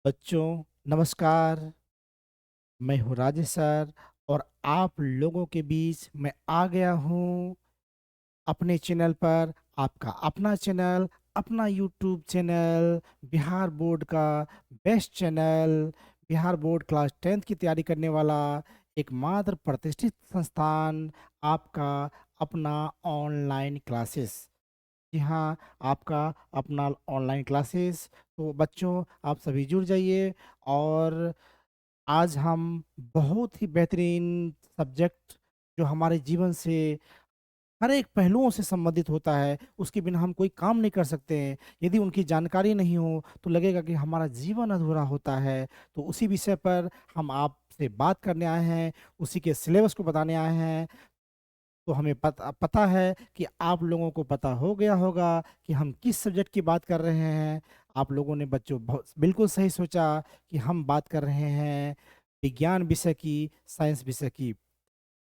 बच्चों नमस्कार। मैं हूँ राजेश सर और आप लोगों के बीच मैं आ गया हूँ अपने चैनल पर। आपका अपना चैनल, अपना यूट्यूब चैनल, बिहार बोर्ड का best channel, Bihar board class 10th की तैयारी करने वाला एकमात्र प्रतिष्ठित संस्थान, आपका अपना ऑनलाइन क्लासेस। जी हाँ, आपका अपना ऑनलाइन क्लासेस। तो बच्चों आप सभी जुड़ जाइए। और आज हम बहुत ही बेहतरीन सब्जेक्ट जो हमारे जीवन से हर एक पहलुओं से संबंधित होता है, उसके बिना हम कोई काम नहीं कर सकते हैं। यदि उनकी जानकारी नहीं हो तो लगेगा कि हमारा जीवन अधूरा होता है। तो उसी विषय पर हम आपसे बात करने आए हैं, उसी के सिलेबस को बताने आए हैं। तो हमें पता पता है कि आप लोगों को पता हो गया होगा कि हम किस सब्जेक्ट की बात कर रहे हैं। आप लोगों ने बच्चों बहुत बिल्कुल सही सोचा कि हम बात कर रहे हैं विज्ञान विषय की, साइंस विषय की।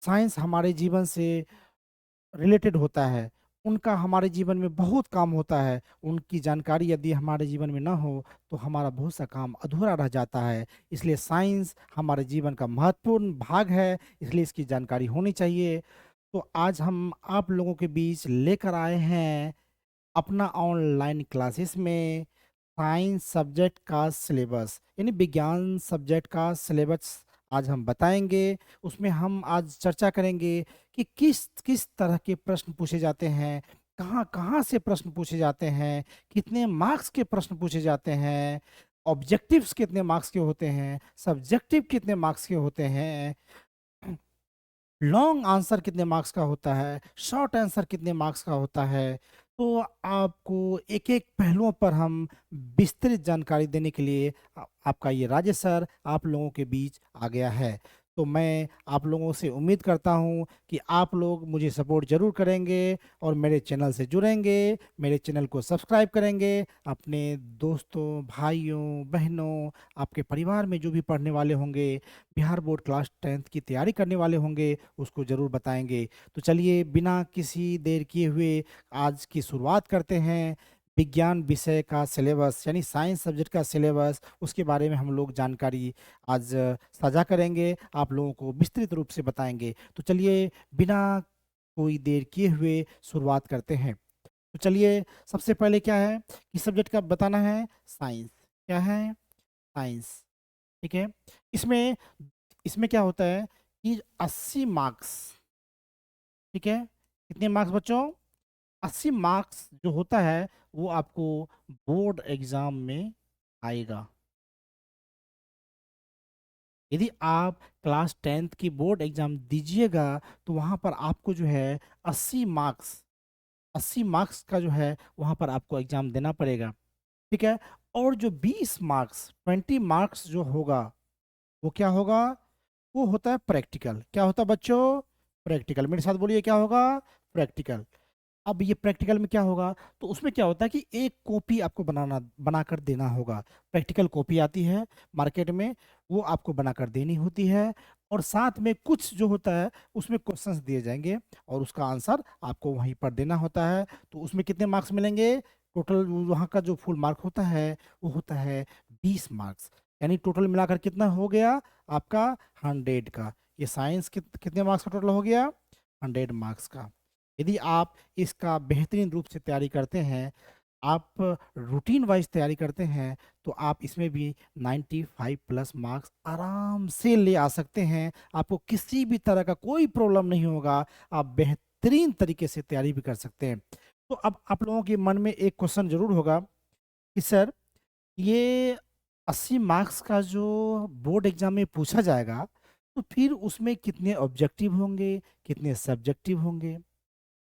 साइंस हमारे जीवन से रिलेटेड होता है, उनका हमारे जीवन में बहुत काम होता है। उनकी जानकारी यदि हमारे जीवन में ना हो तो हमारा बहुत सा काम अधूरा रह जाता है। इसलिए साइंस हमारे जीवन का महत्वपूर्ण भाग है, इसलिए इसकी जानकारी होनी चाहिए। तो आज हम आप लोगों के बीच लेकर आए हैं अपना ऑनलाइन क्लासेस में साइंस सब्जेक्ट का सिलेबस, यानी विज्ञान सब्जेक्ट का सिलेबस आज हम बताएंगे। उसमें हम आज चर्चा करेंगे कि किस किस तरह के प्रश्न पूछे जाते हैं, कहाँ कहाँ से प्रश्न पूछे जाते हैं, कितने मार्क्स के प्रश्न पूछे जाते हैं, ऑब्जेक्टिव्स कितने मार्क्स के होते हैं, सब्जेक्टिव कितने मार्क्स के होते हैं, लॉन्ग आंसर कितने मार्क्स का होता है, शॉर्ट आंसर कितने मार्क्स का होता है। तो आपको एक एक पहलुओं पर हम विस्तृत जानकारी देने के लिए आपका ये राजेश सर आप लोगों के बीच आ गया है। तो मैं आप लोगों से उम्मीद करता हूँ कि आप लोग मुझे सपोर्ट जरूर करेंगे और मेरे चैनल से जुड़ेंगे, मेरे चैनल को सब्सक्राइब करेंगे, अपने दोस्तों भाइयों बहनों, आपके परिवार में जो भी पढ़ने वाले होंगे, बिहार बोर्ड क्लास 10th की तैयारी करने वाले होंगे, उसको ज़रूर बताएंगे। तो चलिए बिना किसी देर किए हुए आज की शुरुआत करते हैं। विज्ञान विषय का सिलेबस यानी साइंस सब्जेक्ट का सिलेबस, उसके बारे में हम लोग जानकारी आज साझा करेंगे, आप लोगों को विस्तृत रूप से बताएंगे। तो चलिए बिना कोई देर किए हुए शुरुआत करते हैं। तो चलिए सबसे पहले क्या है, किस सब्जेक्ट का बताना है? साइंस। क्या है? साइंस। ठीक है। इसमें इसमें क्या होता है कि 80 मार्क्स। ठीक है। कितने मार्क्स बच्चों? 80 मार्क्स जो होता है वो आपको बोर्ड एग्जाम में आएगा। यदि आप क्लास 10th की बोर्ड एग्जाम दीजिएगा तो वहां पर आपको जो है 80 मार्क्स, 80 मार्क्स का जो है वहां पर आपको एग्जाम देना पड़ेगा। ठीक है। और जो 20 मार्क्स, 20 मार्क्स जो होगा वो क्या होगा? वो होता है प्रैक्टिकल। क्या होता है बच्चों? प्रैक्टिकल। मेरे साथ बोलिए क्या होगा? प्रैक्टिकल। अब ये प्रैक्टिकल में क्या होगा? तो उसमें क्या होता है कि एक कॉपी आपको बनाकर देना होगा। प्रैक्टिकल कॉपी आती है मार्केट में, वो आपको बनाकर देनी होती है। और साथ में कुछ जो होता है उसमें क्वेश्चंस दिए जाएंगे और उसका आंसर आपको वहीं पर देना होता है। तो उसमें कितने मार्क्स मिलेंगे? टोटल वहाँ का जो फुल मार्क होता है वो होता है 20 मार्क्स। यानी टोटल मिलाकर कितना हो गया आपका? 100 का। ये साइंस कितने मार्क्स का टोटल हो गया? 100 मार्क्स का। यदि आप इसका बेहतरीन रूप से तैयारी करते हैं, आप रूटीन वाइज तैयारी करते हैं, तो आप इसमें भी 95+ मार्क्स आराम से ले आ सकते हैं। आपको किसी भी तरह का कोई प्रॉब्लम नहीं होगा, आप बेहतरीन तरीके से तैयारी भी कर सकते हैं। तो अब आप लोगों के मन में एक क्वेश्चन जरूर होगा कि सर ये 80 मार्क्स का जो बोर्ड एग्जाम में पूछा जाएगा तो फिर उसमें कितने ऑब्जेक्टिव होंगे, कितने सब्जेक्टिव होंगे,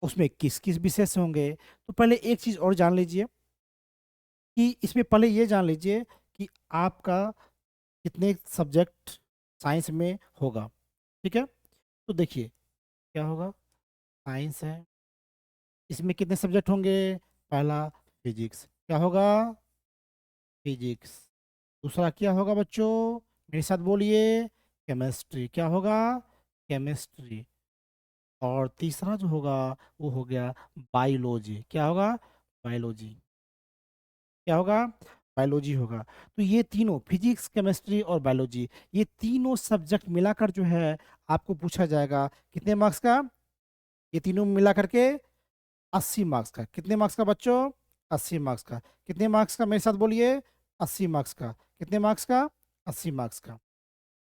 उसमें किस किस विषय से होंगे? तो पहले एक चीज और जान लीजिए कि इसमें पहले ये जान लीजिए कि आपका कितने सब्जेक्ट साइंस में होगा। ठीक है। तो देखिए क्या होगा। साइंस है, इसमें कितने सब्जेक्ट होंगे? पहला फिजिक्स। क्या होगा? फिजिक्स। दूसरा क्या होगा बच्चों? मेरे साथ बोलिए। केमिस्ट्री। क्या होगा? केमिस्ट्री। और तीसरा जो होगा वो हो गया बायोलॉजी। क्या होगा? बायोलॉजी। क्या होगा? बायोलॉजी होगा। तो ये तीनों फिजिक्स, केमिस्ट्री और बायोलॉजी, ये तीनों सब्जेक्ट मिलाकर जो है आपको पूछा जाएगा कितने मार्क्स का? ये तीनों मिला करके 80 मार्क्स का। कितने मार्क्स का बच्चों? 80 मार्क्स का। कितने मार्क्स का मेरे साथ बोलिए? 80 मार्क्स का। कितने मार्क्स का? 80 मार्क्स का।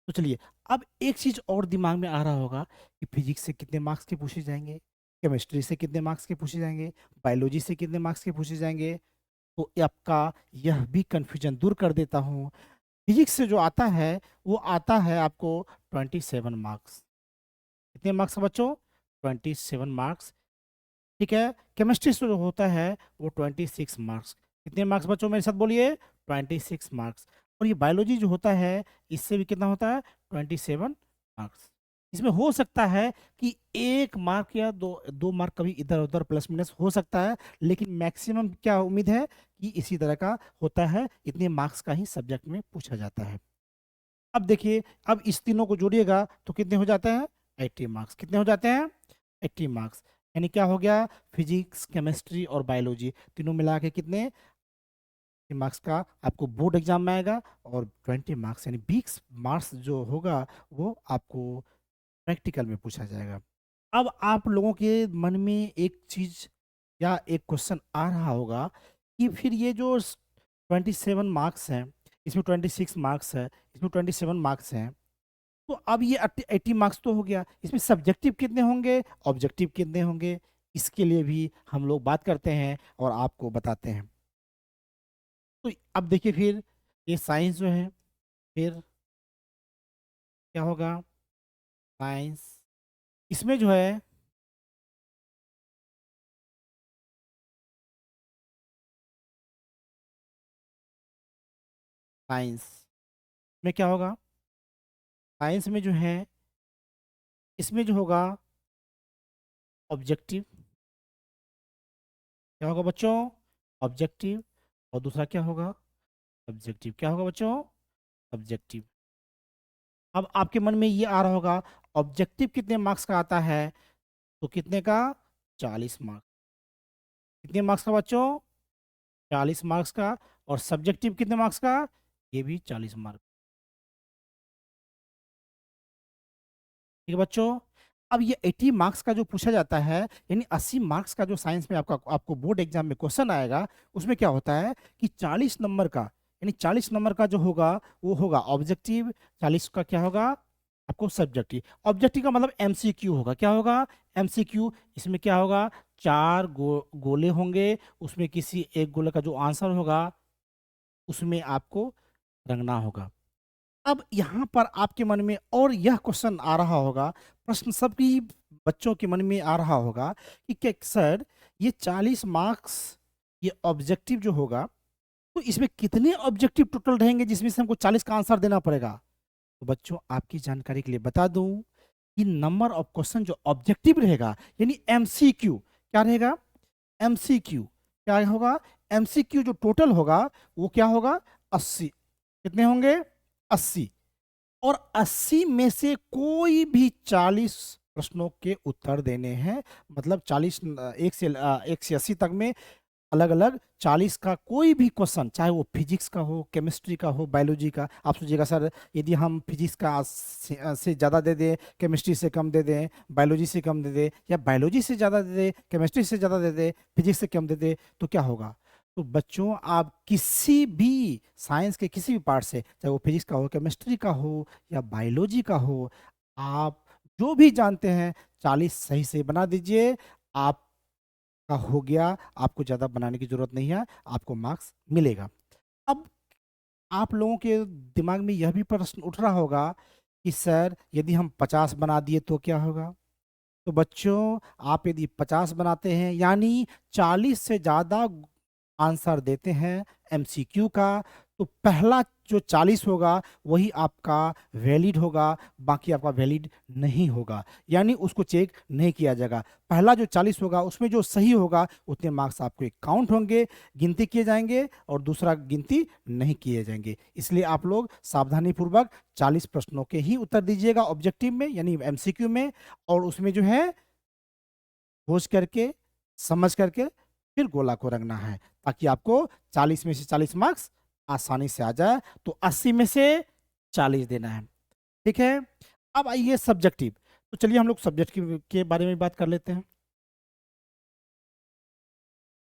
तो चलिए, अब एक चीज और दिमाग में आ रहा होगा कि फिजिक्स से कितने मार्क्स के पूछे जाएंगे, केमिस्ट्री से कितने मार्क्स के पूछे जाएंगे, बायोलॉजी से कितने मार्क्स के पूछे जाएंगे। तो ये आपका यह भी कंफ्यूजन दूर कर देता हूँ। फिजिक्स से जो आता है वो आता है आपको 27 मार्क्स। कितने मार्क्स का बच्चों? 27 मार्क्स। ठीक है। केमिस्ट्री से जो होता है वो 26 मार्क्स। कितने मार्क्स बच्चों मेरे साथ बोलिए? 26 मार्क्स। और ये बायोलॉजी जो होता है इससे भी कितना होता है? 27 मार्क्स। इसमें हो सकता है कि 1 मार्क या 2 मार्क कभी इधर उधर प्लस माइनस हो सकता है, लेकिन मैक्सिमम क्या उम्मीद है कि इसी तरह का होता है, इतने मार्क्स का ही सब्जेक्ट में पूछा जाता है। अब देखिए, अब इस तीनों को जोड़िएगा तो कितने हो जाते हैं? 80 मार्क्स। कितने हो जाते हैं? 80 मार्क्स। यानी क्या हो गया? फिजिक्स, केमिस्ट्री और बायोलॉजी तीनों मिला के कितने मार्क्स का आपको बोर्ड एग्जाम में आएगा, और 20 मार्क्स यानी 20 मार्क्स जो होगा वो आपको प्रैक्टिकल में पूछा जाएगा। अब आप लोगों के मन में एक चीज या एक क्वेश्चन आ रहा होगा कि फिर ये जो 27 मार्क्स हैं, इसमें 26 मार्क्स है, इसमें 27 मार्क्स हैं, तो अब ये 80 मार्क्स तो हो गया, इसमें सब्जेक्टिव कितने होंगे, ऑब्जेक्टिव कितने होंगे? इसके लिए भी हम लोग बात करते हैं और आपको बताते हैं। तो अब देखिए, फिर ये साइंस जो है, फिर क्या होगा? साइंस, इसमें जो है साइंस में क्या होगा? साइंस में जो है, इसमें जो होगा ऑब्जेक्टिव। क्या होगा बच्चों? ऑब्जेक्टिव। और दूसरा क्या होगा? सब्जेक्टिव। क्या होगा बच्चों? सब्जेक्टिव। अब आपके मन में ये आ रहा होगा, ऑब्जेक्टिव कितने मार्क्स का आता है? तो कितने का? 40 मार्क्स। कितने मार्क्स का बच्चों? 40 मार्क्स का। और सब्जेक्टिव कितने मार्क्स का? ये भी 40 मार्क्स। ठीक है बच्चों। अब ये 80 मार्क्स का जो पूछा जाता है, यानी 80 मार्क्स का जो साइंस में आपका आपको बोर्ड एग्जाम में क्वेश्चन आएगा, उसमें क्या होता है कि 40 नंबर का, यानी 40 नंबर का जो होगा वो होगा ऑब्जेक्टिव, 40 का क्या होगा आपको सब्जेक्टिव। ऑब्जेक्टिव का मतलब एमसीक्यू होगा। क्या होगा? एमसीक्यू। इसमें क्या होगा? 4 गोले होंगे, उसमें किसी एक गोले का जो आंसर होगा उसमें आपको रंगना होगा। अब यहाँ पर आपके मन में और यह क्वेश्चन आ रहा होगा, प्रश्न सभी बच्चों के मन में आ रहा होगा कि क्या सर, ये 40 मार्क्स, ये ऑब्जेक्टिव जो होगा, तो इसमें कितने ऑब्जेक्टिव टोटल रहेंगे जिसमें से हमको 40 का आंसर देना पड़ेगा? तो बच्चों, आपकी जानकारी के लिए बता दूं कि नंबर ऑफ क्वेश्चन जो ऑब्जेक्टिव रहेगा, यानी एमसीक्यू, क्या रहेगा? एमसीक्यू क्या होगा? एमसीक्यू जो टोटल होगा वो क्या होगा? 80। कितने होंगे? 80। और 80 में से कोई भी 40 प्रश्नों के उत्तर देने हैं, मतलब 40, 1 से 80 तक में अलग अलग 40 का कोई भी क्वेश्चन, चाहे वो फिजिक्स का हो, केमिस्ट्री का हो, बायोलॉजी का। आप सोचिएगा सर, यदि हम फिजिक्स का से ज़्यादा दे दें, केमिस्ट्री से कम दे दें, बायोलॉजी से कम दे दें, या बायोलॉजी से ज़्यादा दे दें, केमिस्ट्री से ज़्यादा दे दें, फिजिक्स से कम दे दें, तो क्या होगा? तो बच्चों, आप किसी भी साइंस के किसी भी पार्ट से, चाहे वो फिजिक्स का हो, केमिस्ट्री का हो या बायोलॉजी का हो, आप जो भी जानते हैं 40 सही से बना दीजिए, आप का हो गया। आपको ज़्यादा बनाने की ज़रूरत नहीं है, आपको मार्क्स मिलेगा। अब आप लोगों के दिमाग में यह भी प्रश्न उठ रहा होगा कि सर, यदि हम 50 बना दिए तो क्या होगा? तो बच्चों, आप यदि 50 बनाते हैं, यानी 40 से ज़्यादा आंसर देते हैं एमसीक्यू का, तो पहला जो 40 होगा वही आपका वैलिड होगा, बाकी आपका वैलिड नहीं होगा, यानी उसको चेक नहीं किया जाएगा। पहला जो 40 होगा उसमें जो सही होगा उतने मार्क्स आपके काउंट होंगे, गिनती किए जाएंगे, और दूसरा गिनती नहीं किए जाएंगे। इसलिए आप लोग सावधानी पूर्वक 40 प्रश्नों के ही उत्तर दीजिएगा ऑब्जेक्टिव में, यानी एमसीक्यू में, और उसमें जो है खोज करके, समझ करके फिर गोला को रंगना है, ताकि आपको 40 में से 40 मार्क्स आसानी से आ जाए, तो 80 में से 40 देना है। ठीक है, अब आइए सब्जेक्टिव। तो चलिए हम लोग सब्जेक्टिव के बारे में बात कर लेते हैं।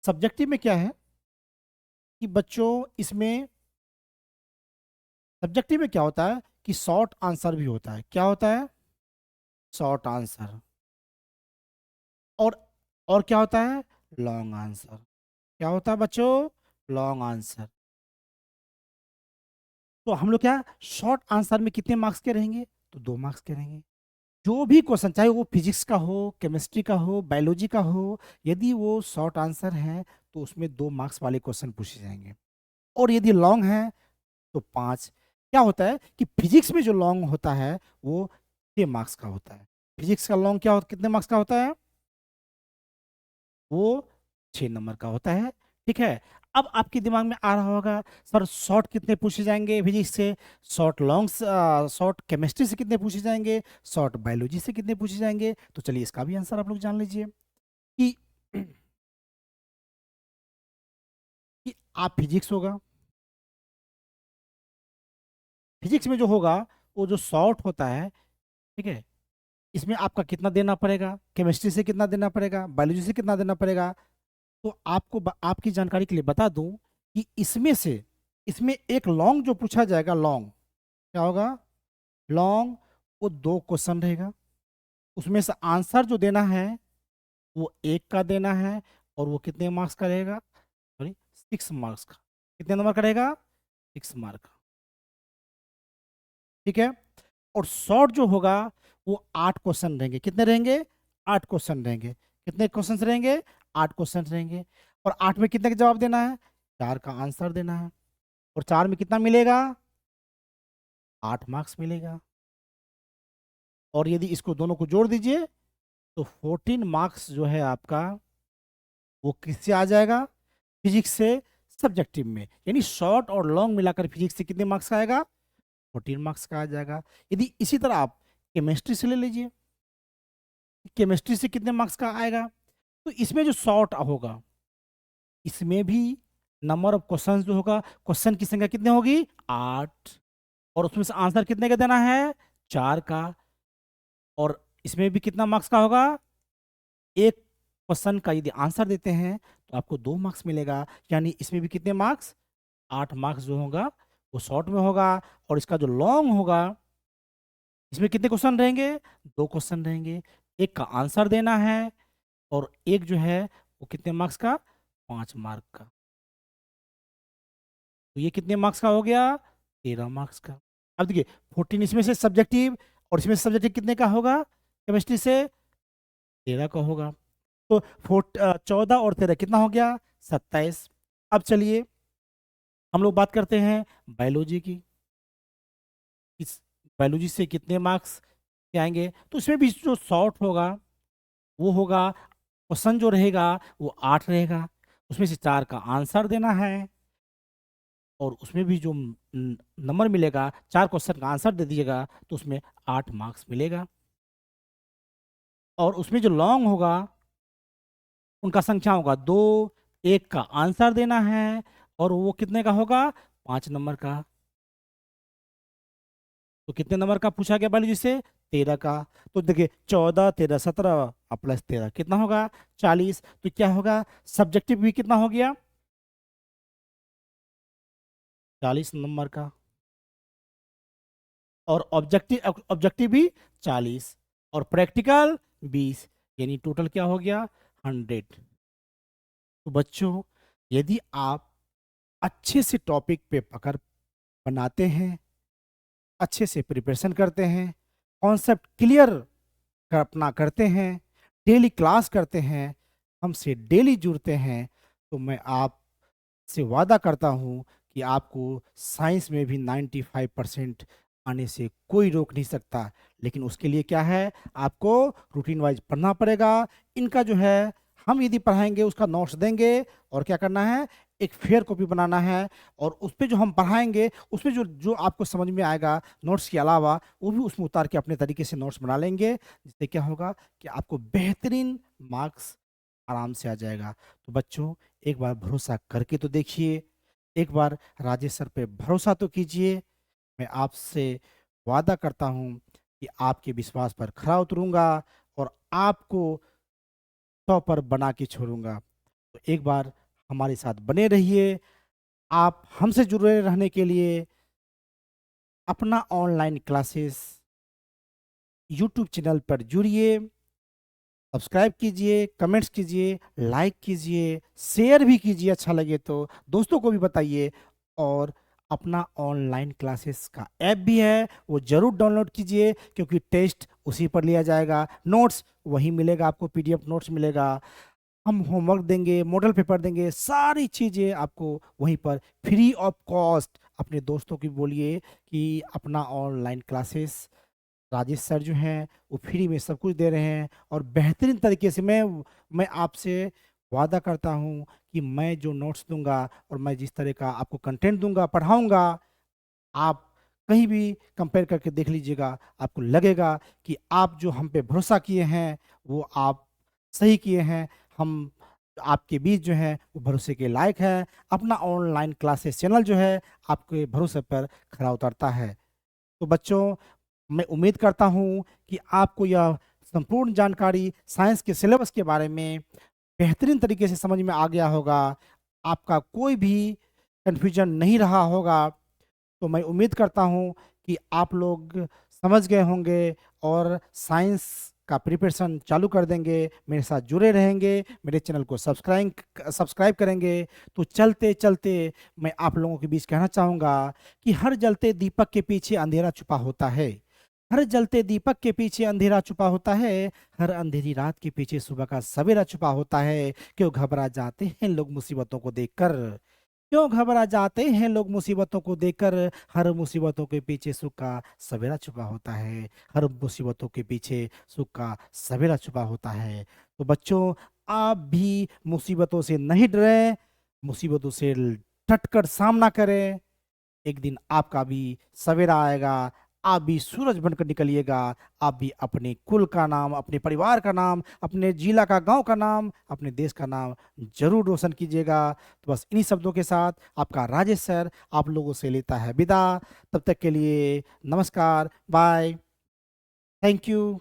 सब्जेक्टिव में क्या है कि बच्चों, इसमें सब्जेक्टिव में क्या होता है कि शॉर्ट आंसर भी होता है। क्या होता है? Short answer. और और क्या होता है? Long answer. क्या होता है बच्चों? Long answer. तो हम लोग क्या, शॉर्ट आंसर में कितने मार्क्स के रहेंगे? तो 2 मार्क्स के रहेंगे। जो भी क्वेश्चन, चाहे वो फिजिक्स का हो, केमिस्ट्री का हो, बायोलॉजी का हो, यदि वो शॉर्ट आंसर है तो उसमें 2 मार्क्स वाले क्वेश्चन पूछे जाएंगे। और यदि लॉन्ग है तो 5। क्या होता है कि फिजिक्स में जो लॉन्ग होता है वो 6 मार्क्स का होता है। फिजिक्स का लॉन्ग क्या कितने मार्क्स का होता है? वो 6 नंबर का होता है। ठीक है, अब आपके दिमाग में आ रहा होगा, सर शॉर्ट कितने पूछे जाएंगे फिजिक्स से, शॉर्ट लॉन्ग, शॉर्ट केमिस्ट्री से कितने पूछे जाएंगे, शॉर्ट बायोलॉजी से कितने पूछे जाएंगे? तो चलिए इसका भी आंसर आप लोग जान लीजिए कि कि आप फिजिक्स होगा, फिजिक्स में जो होगा वो जो शॉर्ट होता है, ठीक है, इसमें आपका कितना देना पड़ेगा, केमिस्ट्री से कितना देना पड़ेगा, बायोलॉजी से कितना देना पड़ेगा। तो आपको आपकी जानकारी के लिए बता दूं कि इसमें से, इसमें एक लॉन्ग जो पूछा जाएगा, लॉन्ग क्या होगा? लॉन्ग, वो 2 क्वेश्चन रहेगा। उसमें से आंसर जो देना है वो 1 का देना है, और वो कितने मार्क्स का रहेगा? सॉरी, 6 मार्क्स का। कितने नंबर का रहेगा? 6 मार्क का। ठीक है, और शॉर्ट जो होगा वो 8 क्वेश्चन रहेंगे। कितने रहेंगे? 8 क्वेश्चन रहेंगे। कितने क्वेश्चन रहेंगे? 8 क्वेश्चन रहेंगे। और 8 में कितने का जवाब देना है? 4 का आंसर देना है। और 4 में कितना मिलेगा? 8 मार्क्स मिलेगा। और यदि इसको दोनों को जोड़ दीजिए तो 14 मार्क्स जो है आपका, वो किससे आ जाएगा? फिजिक्स से सब्जेक्टिव में। यानी शॉर्ट और लॉन्ग मिलाकर फिजिक्स से कितने मार्क्स का आएगा? 14 मार्क्स का आ जाएगा। यदि इसी तरह आप केमिस्ट्री से ले लीजिए, केमिस्ट्री से कितने मार्क्स का आएगा? तो इसमें जो शॉर्ट होगा, इसमें भी नंबर ऑफ क्वेश्चन जो होगा, क्वेश्चन की संख्या कितनी होगी? 8। और उसमें से आंसर कितने का देना है? 4 का। और इसमें भी कितना मार्क्स का होगा? एक क्वेश्चन का यदि आंसर देते हैं तो आपको 2 मार्क्स मिलेगा। यानी इसमें भी कितने मार्क्स? 8 मार्क्स जो होगा वो शॉर्ट में होगा। और इसका जो लॉन्ग होगा, इसमें कितने क्वेश्चन रहेंगे? 2 क्वेश्चन रहेंगे। एक का आंसर देना है, और एक जो है वो कितने मार्क्स का? 5 मार्क का। तो ये कितने मार्क्स का हो गया? 13 मार्क्स का। अब देखिए, 14 इसमें से सब्जेक्टिव, और इसमें से सब्जेक्टिव कितने का होगा? केमिस्ट्री से 13 का होगा। तो 14 और 13 कितना हो गया? 27। अब चलिए हम लोग बात करते हैं बायोलॉजी की। इस बायोलॉजी से कितने मार्क्स के आएंगे? तो इसमें भी जो शॉर्ट होगा वो होगा, क्वेश्चन जो रहेगा वो 8 रहेगा। उसमें से 4 का आंसर देना है, और उसमें भी जो नंबर मिलेगा, 4 क्वेश्चन का आंसर दे दीजिएगा तो उसमें 8 मार्क्स मिलेगा। और उसमें जो लॉन्ग होगा, उनका संख्या होगा 2, एक का आंसर देना है, और वो कितने का होगा? 5 नंबर का। तो कितने नंबर का पूछा गया बायोलॉजी से? 13 का। तो देखिए, 14, 13, 17 और प्लस 13 कितना होगा? 40। तो क्या होगा? सब्जेक्टिव भी कितना हो गया? 40 नंबर का। और ऑब्जेक्टिव, ऑब्जेक्टिव भी 40। और प्रैक्टिकल 20। यानी टोटल क्या हो गया? 100। तो बच्चों, यदि आप अच्छे से टॉपिक पे पकड़ बनाते हैं, अच्छे से प्रिपरेशन करते हैं, कॉन्सेप्ट क्लियर अपना करते हैं, डेली क्लास करते हैं, हमसे डेली जुड़ते हैं, तो मैं आपसे वादा करता हूँ कि आपको साइंस में भी 95% आने से कोई रोक नहीं सकता। लेकिन उसके लिए क्या है, आपको रूटीन वाइज पढ़ना पड़ेगा। इनका जो है, हम यदि पढ़ाएंगे उसका नोट्स देंगे, और क्या करना है, एक फेयर कॉपी बनाना है, और उस पर जो हम पढ़ाएंगे उसमें जो जो आपको समझ में आएगा नोट्स के अलावा, वो भी उसमें उतार के अपने तरीके से नोट्स बना लेंगे, जिससे क्या होगा कि आपको बेहतरीन मार्क्स आराम से आ जाएगा। तो बच्चों, एक बार भरोसा करके तो देखिए, एक बार राजेश सर पे भरोसा तो कीजिए। मैं आपसे वादा करता हूँ कि आपके विश्वास पर खरा उतरूँगा और आपको टॉपर बना के छोड़ूँगा। तो एक बार हमारे साथ बने रहिए। आप हमसे जुड़े रहने के लिए अपना ऑनलाइन क्लासेस यूट्यूब चैनल पर जुड़िए, सब्सक्राइब कीजिए, कमेंट्स कीजिए, लाइक कीजिए, शेयर भी कीजिए अच्छा लगे तो, दोस्तों को भी बताइए। और अपना ऑनलाइन क्लासेस का ऐप भी है, वो ज़रूर डाउनलोड कीजिए क्योंकि टेस्ट उसी पर लिया जाएगा, नोट्स वहीं मिलेगा, आपको पीडीएफ नोट्स मिलेगा। हम होमवर्क देंगे, मॉडल पेपर देंगे, सारी चीज़ें आपको वहीं पर फ्री ऑफ कॉस्ट। अपने दोस्तों की बोलिए कि अपना ऑनलाइन क्लासेस राजेश सर जो हैं वो फ्री में सब कुछ दे रहे हैं और बेहतरीन तरीके से। मैं आपसे वादा करता हूँ कि मैं जो नोट्स दूंगा और मैं जिस तरह का आपको कंटेंट दूंगा, पढ़ाऊंगा, आप कहीं भी कंपेयर करके देख लीजिएगा, आपको लगेगा कि आप जो हम पे भरोसा किए हैं वो आप सही किए हैं। हम आपके बीच जो है वो भरोसे के लायक है। अपना ऑनलाइन क्लासेस चैनल जो है आपके भरोसे पर खरा उतरता है। तो बच्चों, मैं उम्मीद करता हूँ कि आपको यह संपूर्ण जानकारी साइंस के सिलेबस के बारे में बेहतरीन तरीके से समझ में आ गया होगा। आपका कोई भी कन्फ्यूजन नहीं रहा होगा। तो मैं उम्मीद करता हूँ कि आप लोग समझ गए होंगे और साइंस का प्रिपरेशन चालू कर देंगे, मेरे साथ जुड़े रहेंगे, मेरे चैनल को सब्सक्राइब करेंगे। तो चलते चलते मैं आप लोगों के बीच कहना चाहूँगा कि हर जलते दीपक के पीछे अंधेरा छुपा होता है। हर जलते दीपक के पीछे अंधेरा छुपा होता है। हर अंधेरी रात के पीछे सुबह का सवेरा छुपा होता है। क्यों घबरा जाते हैं लोग मुसीबतों को देखकर? क्यों घबरा जाते हैं लोग मुसीबतों को देखकर? हर मुसीबतों के पीछे सुख का सवेरा छुपा होता है। हर मुसीबतों के पीछे सुख का सवेरा छुपा होता है। तो बच्चों, आप भी मुसीबतों से नहीं डरें, मुसीबतों से डटकर सामना करें। एक दिन आपका भी सवेरा आएगा, आप भी सूरज बनकर निकलिएगा। आप भी अपने कुल का नाम, अपने परिवार का नाम, अपने जिला का, गांव का नाम, अपने देश का नाम जरूर रोशन कीजिएगा। तो बस इन्हीं शब्दों के साथ आपका राजेश सर आप लोगों से लेता है विदा। तब तक के लिए नमस्कार, बाय, थैंक यू।